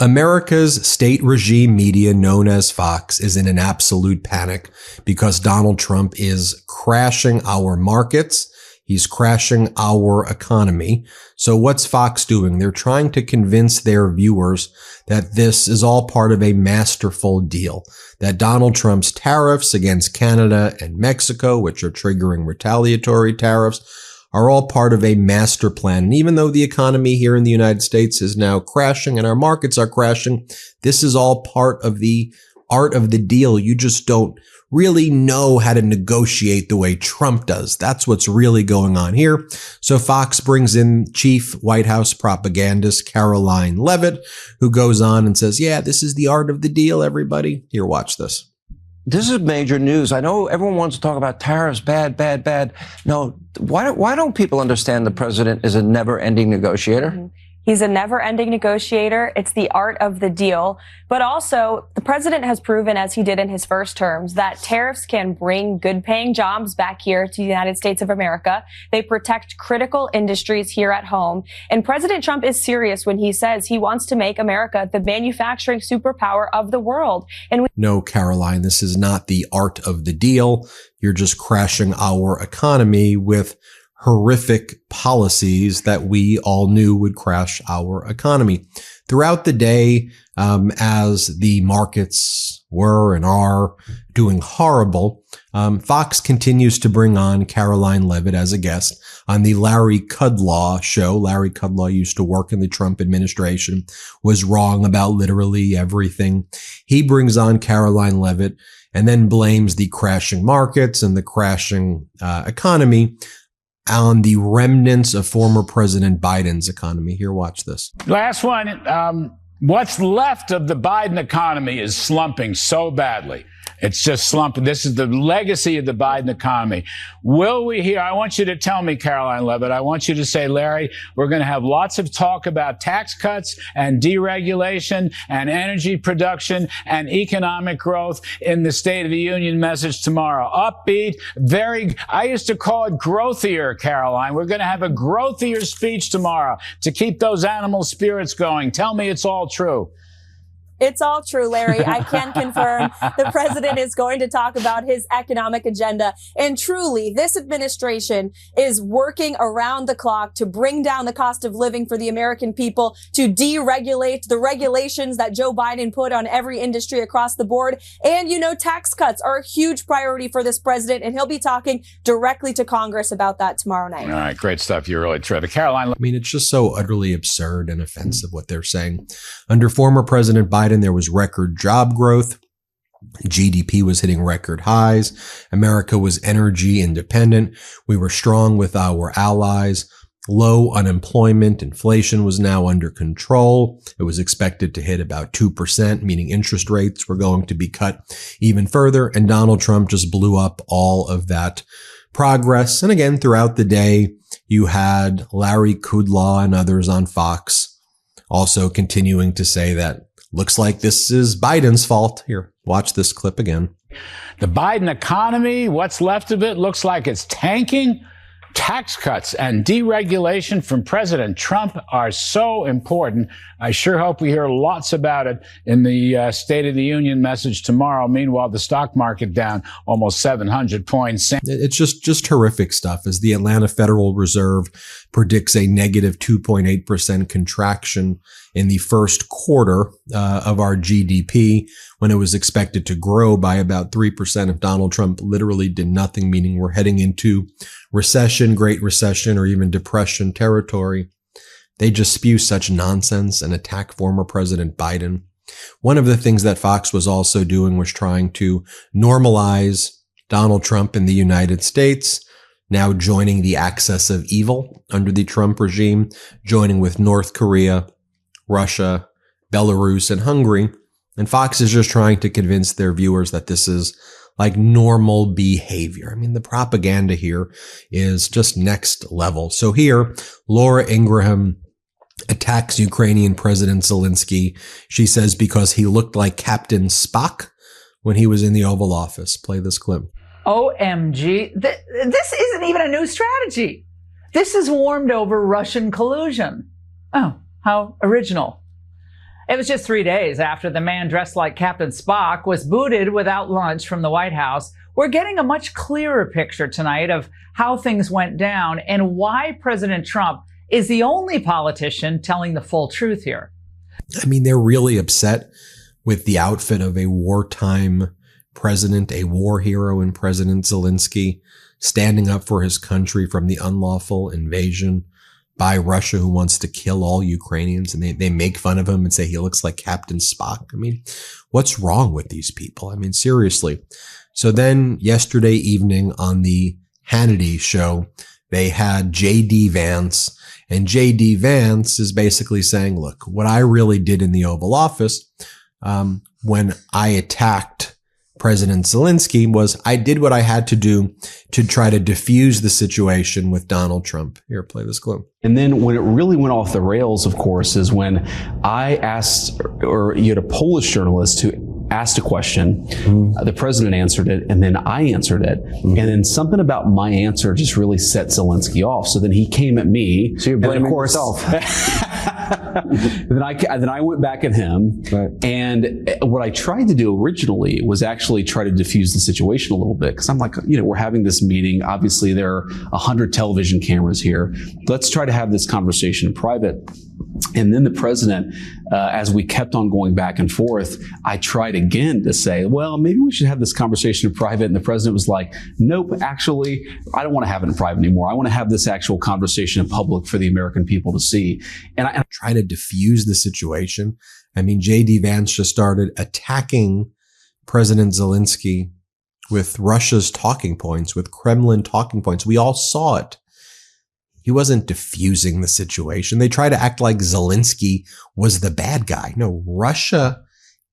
America's state regime media, known as Fox, is in an absolute panic because Donald Trump is crashing our markets. He's crashing our economy. So what's Fox doing? They're trying to convince their viewers that this is all part of a masterful deal, that Donald Trump's tariffs against Canada and Mexico, which are triggering retaliatory tariffs, are all part of a master plan. And even though the economy here in the United States is now crashing and our markets are crashing, this is all part of the art of the deal. You just don't really know how to negotiate the way Trump does. That's what's really going on here. So Fox brings in chief White House propagandist Caroline Leavitt, who goes on and says, yeah, this is the art of the deal, everybody. Here, watch this. This is major news. I know everyone wants to talk about tariffs, bad, bad, bad. No, why don't people understand the president is a never-ending negotiator? Mm-hmm. He's a never-ending negotiator. It's the art of the deal. But also, the president has proven, as he did in his first terms, that tariffs can bring good-paying jobs back here to the United States of America. They protect critical industries here at home. And President Trump is serious when he says he wants to make America the manufacturing superpower of the world. No, Caroline, this is not the art of the deal. You're just crashing our economy with horrific policies that we all knew would crash our economy. Throughout the day, as the markets were and are doing horrible, Fox continues to bring on Caroline Leavitt as a guest on the Larry Kudlow show. Larry Kudlow used to work in the Trump administration, was wrong about literally everything. He brings on Caroline Leavitt and then blames the crashing markets and the crashing economy on the remnants of former President Biden's economy. Here, watch this. Last one. What's left of the Biden economy is slumping so badly. It's just slumping. This is the legacy of the Biden economy. Will we hear? I want you to tell me, Caroline Leavitt, I want you to say, Larry, we're going to have lots of talk about tax cuts and deregulation and energy production and economic growth in the State of the Union message tomorrow. Upbeat, I used to call it growthier, Caroline. We're going to have a growthier speech tomorrow to keep those animal spirits going. Tell me it's all true. It's all true, Larry. I can confirm the president is going to talk about his economic agenda. And truly, this administration is working around the clock to bring down the cost of living for the American people, to deregulate the regulations that Joe Biden put on every industry across the board. And, you know, tax cuts are a huge priority for this president, and he'll be talking directly to Congress about that tomorrow night. All right, great stuff. You're really terrific. Caroline. I mean, it's just so utterly absurd and offensive what they're saying. Under former President Biden, there was record job growth. GDP was hitting record highs. America was energy independent. We were strong with our allies. Low unemployment. Inflation was now under control. It was expected to hit about 2%, meaning interest rates were going to be cut even further. And Donald Trump just blew up all of that progress. And again, throughout the day, you had Larry Kudlow and others on Fox also continuing to say that looks like this is Biden's fault. Here, watch this clip again. The Biden economy, what's left of it, looks like it's tanking. Tax cuts and deregulation from President Trump are so important. I sure hope we hear lots about it in the State of the Union message tomorrow. Meanwhile, the stock market down almost 700 points. It's just horrific stuff as the Atlanta Federal Reserve predicts a negative 2.8% contraction in the first quarter of our GDP when it was expected to grow by about 3% if Donald Trump literally did nothing, meaning we're heading into recession, Great Recession, or even depression territory. They just spew such nonsense and attack former President Biden. One of the things that Fox was also doing was trying to normalize Donald Trump in the United States, now joining the axis of evil under the Trump regime, joining with North Korea, Russia, Belarus, and Hungary. And Fox is just trying to convince their viewers that this is like normal behavior. I mean, the propaganda here is just next level. So here, Laura Ingraham attacks Ukrainian President Zelensky. She says because he looked like Captain Spock when he was in the Oval Office. Play this clip. OMG. This isn't even a new strategy. This is warmed over Russian collusion. Oh, how original. It was just 3 days after the man dressed like Captain Spock was booted without lunch from the White House. We're getting a much clearer picture tonight of how things went down and why President Trump is the only politician telling the full truth here. I mean, they're really upset with the outfit of a wartime president, a war hero in President Zelensky, standing up for his country from the unlawful invasion by Russia, who wants to kill all Ukrainians. And they make fun of him and say he looks like Captain Spock. I mean, what's wrong with these people? I mean, seriously. So then yesterday evening on the Hannity show, they had J.D. Vance. And J.D. Vance is basically saying, look, what I really did in the Oval Office when I attacked President Zelensky was I did what I had to do to try to diffuse the situation with Donald Trump. Here, play this clip. And then when it really went off the rails, of course, is when I asked, or you had a Polish journalist who asked a question, the president answered it, and then I answered it. And then something about my answer just really set Zelensky off. So then he came at me. So you're blaming yourself. then I went back at him. Right. And what I tried to do originally was actually try to diffuse the situation a little bit. Because I'm like, we're having this meeting. Obviously, there are 100 television cameras here. Let's try to have this conversation in private. And then the president, as we kept on going back and forth, I tried again to say, well, maybe we should have this conversation in private. And the president was like, nope, actually, I don't want to have it in private anymore. I want to have this actual conversation in public for the American people to see. And I try to diffuse the situation. I mean, J.D. Vance just started attacking President Zelensky with Russia's talking points, with Kremlin talking points. We all saw it. He wasn't diffusing the situation. They try to act like Zelensky was the bad guy. No, Russia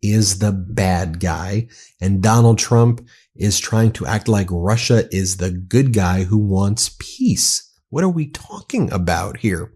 is the bad guy. And Donald Trump is trying to act like Russia is the good guy who wants peace. What are we talking about here?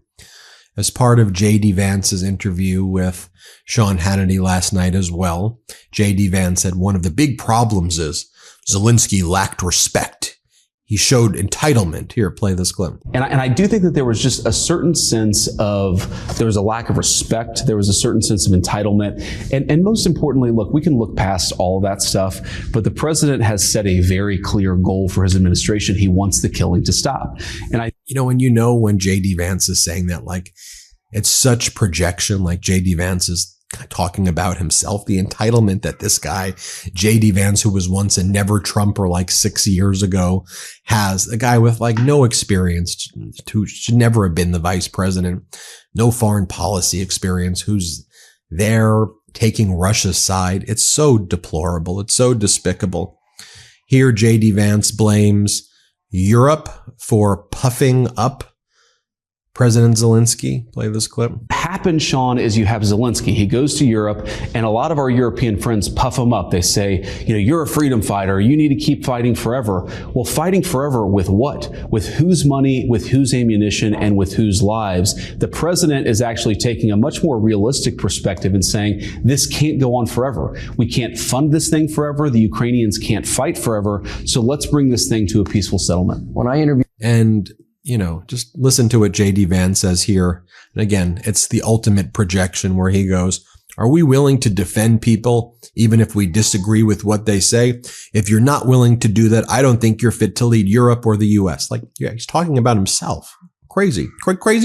As part of J.D. Vance's interview with Sean Hannity last night as well, J.D. Vance said one of the big problems is Zelensky lacked respect. He showed entitlement. Here, play this clip. And I do think that there was just a certain sense of, there was a lack of respect. There was a certain sense of entitlement. And most importantly, look, we can look past all of that stuff, but the president has set a very clear goal for his administration. He wants the killing to stop. And when J.D. Vance is saying that, like, it's such projection, like J.D. Vance is talking about himself, the entitlement that this guy, J.D. Vance, who was once a never Trumper like 6 years ago, has, a guy with like no experience, who should never have been the vice president, no foreign policy experience, who's there taking Russia's side. It's so deplorable. It's so despicable. Here, J.D. Vance blames Europe for puffing up President Zelensky. Play this clip. Happens, Sean, is you have Zelensky. He goes to Europe, and a lot of our European friends puff him up. They say, you're a freedom fighter. You need to keep fighting forever. Well, fighting forever with what? With whose money, with whose ammunition, and with whose lives? The president is actually taking a much more realistic perspective and saying, this can't go on forever. We can't fund this thing forever. The Ukrainians can't fight forever. So let's bring this thing to a peaceful settlement. When I interviewed... And just listen to what J.D. Vance says here. And again, it's the ultimate projection where he goes, are we willing to defend people even if we disagree with what they say? If you're not willing to do that, I don't think you're fit to lead Europe or the U.S. Like, yeah, he's talking about himself. Crazy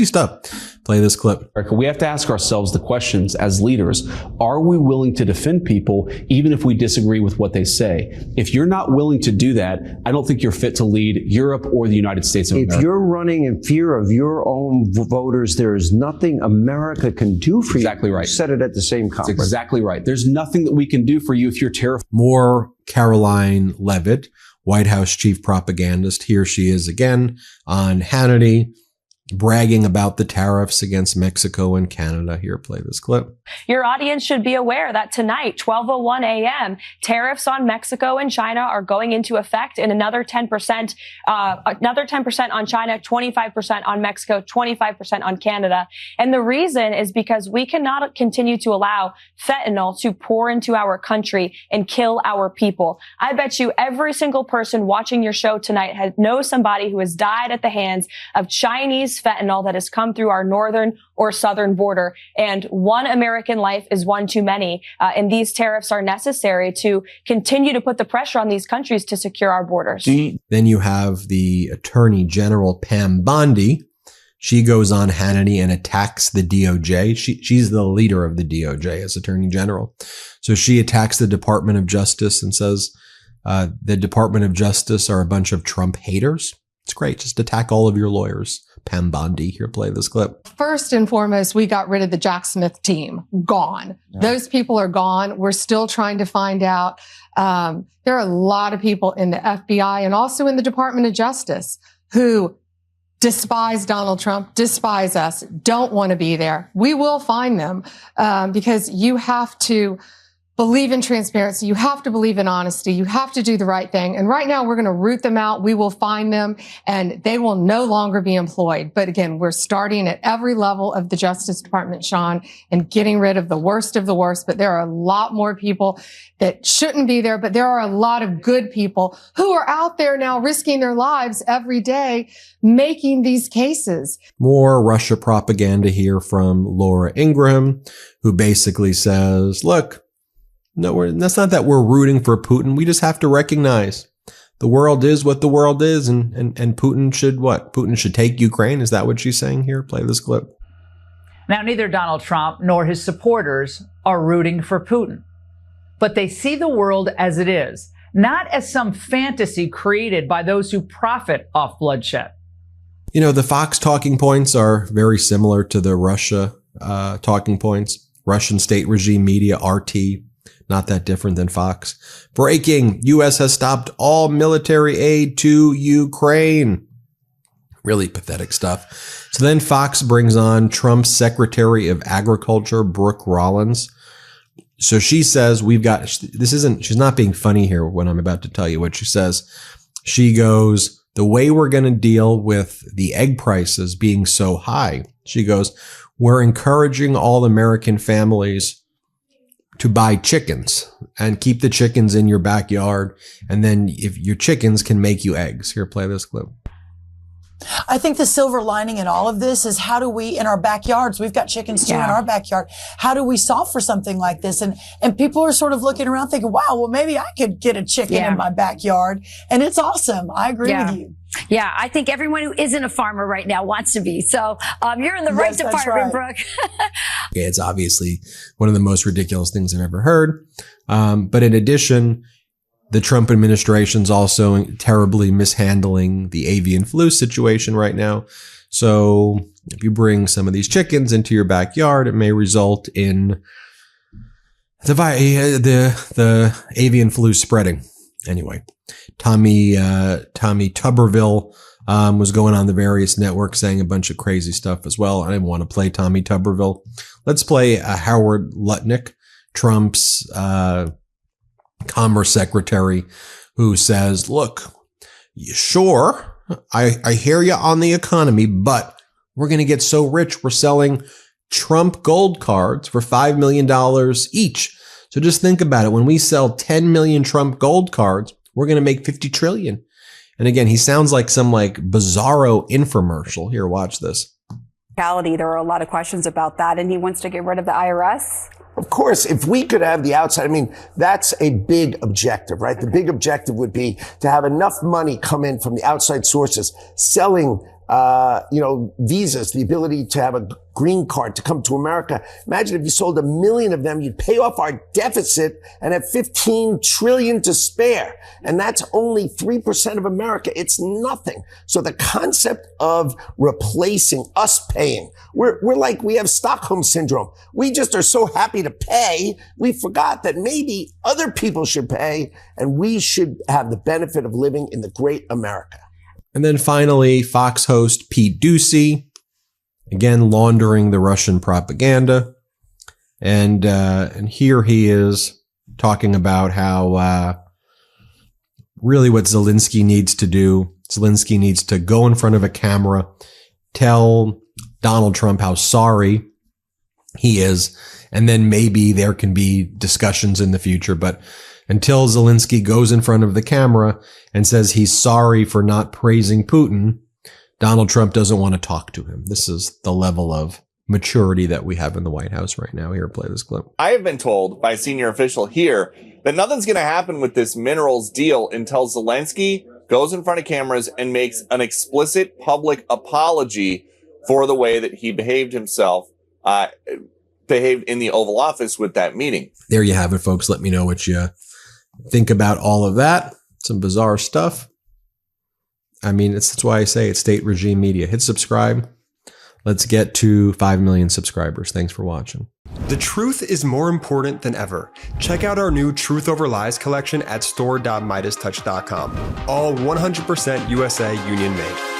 stuff. Play this clip. We have to ask ourselves the questions as leaders. Are we willing to defend people even if we disagree with what they say? If you're not willing to do that, I don't think you're fit to lead Europe or the United States of America. If you're running in fear of your own voters, there is nothing America can do for you. Exactly right. You said it at the same conference. That's exactly right. There's nothing that we can do for you if you're terrified. More Caroline Leavitt, White House chief propagandist. Here she is again on Hannity, bragging about the tariffs against Mexico and Canada. Here, play this clip. Your audience should be aware that tonight, 12:01 a.m., tariffs on Mexico and China are going into effect, and another 10% on China, 25% on Mexico, 25% on Canada. And the reason is because we cannot continue to allow fentanyl to pour into our country and kill our people. I bet you every single person watching your show tonight knows somebody who has died at the hands of Chinese this fentanyl that has come through our northern or southern border. And one American life is one too many. And these tariffs are necessary to continue to put the pressure on these countries to secure our borders. Then you have the Attorney General, Pam Bondi. She goes on Hannity and attacks the DOJ. She's the leader of the DOJ as Attorney General. So she attacks the Department of Justice and says the Department of Justice are a bunch of Trump haters. It's great. Just attack all of your lawyers. Pam Bondi, here, play this clip. First and foremost, we got rid of the Jack Smith team. Gone. Yeah. Those people are gone. We're still trying to find out. There are a lot of people in the FBI and also in the Department of Justice who despise Donald Trump, despise us, don't want to be there. We will find them because you have to believe in transparency. You have to believe in honesty. You have to do the right thing. And right now we're going to root them out. We will find them and they will no longer be employed. But again, we're starting at every level of the Justice Department, Sean, and getting rid of the worst of the worst. But there are a lot more people that shouldn't be there. But there are a lot of good people who are out there now risking their lives every day making these cases. More Russia propaganda here from Laura Ingraham, who basically says, look, no, that's not that we're rooting for Putin. We just have to recognize the world is what the world is, and Putin should what? Putin should take Ukraine. Is that what she's saying here? Play this clip. Now, neither Donald Trump nor his supporters are rooting for Putin, but they see the world as it is, not as some fantasy created by those who profit off bloodshed. You know, the Fox talking points are very similar to the Russia talking points. Russian state regime media, RT. Not that different than Fox. Breaking. U.S. has stopped all military aid to Ukraine. Really pathetic stuff. So then Fox brings on Trump's Secretary of Agriculture, Brooke Rollins. So she says she's not being funny here when I'm about to tell you what she says. She goes, the way we're going to deal with the egg prices being so high, she goes, we're encouraging all American families to buy chickens and keep the chickens in your backyard. And then if your chickens can make you eggs. Here, play this clip. I think the silver lining in all of this is how do we, in our backyards, we've got chickens too in our backyard. How do we solve for something like this? And people are sort of looking around thinking, wow, well, maybe I could get a chicken in my backyard. And it's awesome. I agree with you. Yeah, I think everyone who isn't a farmer right now wants to be. So you're in the right department, Brooke. It's obviously one of the most ridiculous things I've ever heard. But in addition, the Trump administration's also terribly mishandling the avian flu situation right now. So if you bring some of these chickens into your backyard, it may result in the avian flu spreading. Anyway, Tommy Tuberville was going on the various networks saying a bunch of crazy stuff as well. I didn't want to play Tommy Tuberville. Let's play Howard Lutnick, Trump's Commerce Secretary, who says, look, sure, I hear you on the economy, but we're going to get so rich, we're selling Trump gold cards for $5 million each. So just think about it. When we sell 10 million Trump gold cards, we're going to make 50 trillion. And again, he sounds like some bizarro infomercial. Here, watch this. There are a lot of questions about that, and he wants to get rid of the IRS. Of course, if we could have the outside, that's a big objective, right? The big objective would be to have enough money come in from the outside sources, selling, visas, the ability to have a green card to come to America. Imagine if you sold 1 million of them, you'd pay off our deficit and have 15 trillion to spare. And that's only 3% of America. It's nothing. So the concept of replacing us paying, we're like, we have Stockholm syndrome. We just are so happy to pay. We forgot that maybe other people should pay and we should have the benefit of living in the great America. And then finally, Fox host Pete Ducey, again, laundering the Russian propaganda. And here he is talking about how really what Zelensky needs to do. Zelensky needs to go in front of a camera, tell Donald Trump how sorry he is, and then maybe there can be discussions in the future. But until Zelensky goes in front of the camera and says he's sorry for not praising Putin, Donald Trump doesn't want to talk to him. This is the level of maturity that we have in the White House right now. Here, play this clip. I have been told by a senior official here that nothing's going to happen with this minerals deal until Zelensky goes in front of cameras and makes an explicit public apology for the way that he behaved himself, behaved in the Oval Office with that meeting. There you have it, folks. Let me know what you think about all of that. Some bizarre stuff. I mean, that's why I say it's state regime media. Hit subscribe. Let's get to 5 million subscribers. Thanks for watching. The truth is more important than ever. Check out our new Truth Over Lies collection at store.MeidasTouch.com. All 100% USA union made.